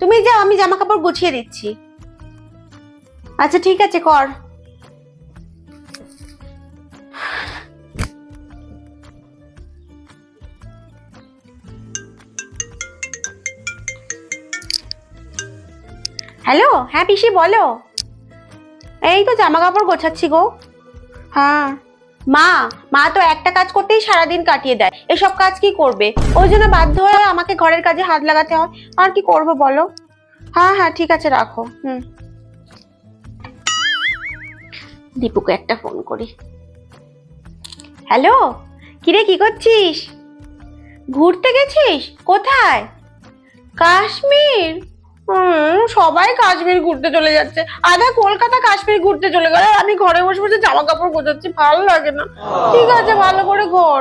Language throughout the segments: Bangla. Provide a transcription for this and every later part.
তুমি যাও, আমি জামা কাপড় গুছিয়ে দিচ্ছি। আচ্ছা ঠিক আছে, কর। হ্যালো, হ্যাঁ পিসি বলো। এই তো জামা কাপড় গোছাচ্ছি গো। হ্যাঁ, মা মা তো একটা কাজ করতেই সারাদিন কাটিয়ে দেয়, এসব কাজ কি করবে? ওই জন্য বাধ্য হয়ে আমাকে ঘরের কাজে হাত লাগাতে হয়। আর কি করবো বলো? হ্যাঁ হ্যাঁ ঠিক আছে, রাখো। দীপুকে একটা ফোন করি। হ্যালো, কিরে কি করছিস? ঘুরতে গেছিস? কোথায়? কাশ্মীর? সবাই কাশ্মীর ঘুরতে চলে যাচ্ছে, আধা কলকাতা কাশ্মীর ঘুরতে চলে গেল, আমি ঘরে বসে বসে জামা কাপড় গোছাচ্ছি, ভালো লাগে না। ঠিক আছে, ভালো করে ঘর।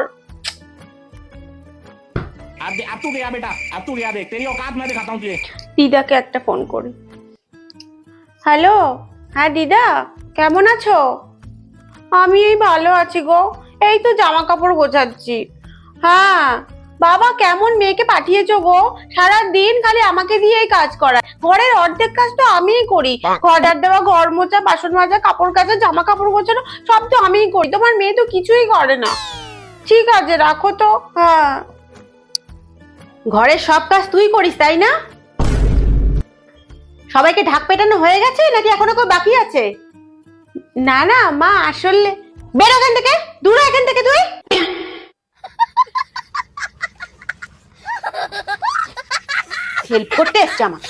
अब तू गया बेटा, अब तू गया, देख तेरी औकात मैं दिखाता हूँ तुझे। দিদাকে একটা ফোন করি। হ্যালো, হ্যাঁ দিদা, কেমন আছো? আমি এই ভালো আছি গো, এই তো জামা কাপড় গোছাচ্ছি। হ্যাঁ, বাবা কেমন মেয়েকে পাঠিয়েছো গো, সারা দিন খালি আমাকে দিয়েই কাজ করায়, ঘরের অর্ধেক কাজ তো আমিই করি। ঘর ঝাড় দেওয়া, ঘর মোছা, বাসন মাজা, কাপড় কাচা, জামা কাপড় গোছানো সব তো আমিই করি, তোমার মেয়ে তো কিছুই করে না। ঠিক আছে, রাখো তো। হ্যাঁ, ঘরের সব কাজ তুই করিস তাই না? সবাইকে ঢাক পেটানো হয়ে গেছে নাকি এখনো কেউ বাকি আছে? না না মা, আসলে বেরো এখান থেকে, দূর হ এখান থেকে তুই। হেল্প করতে এসছে আমাকে।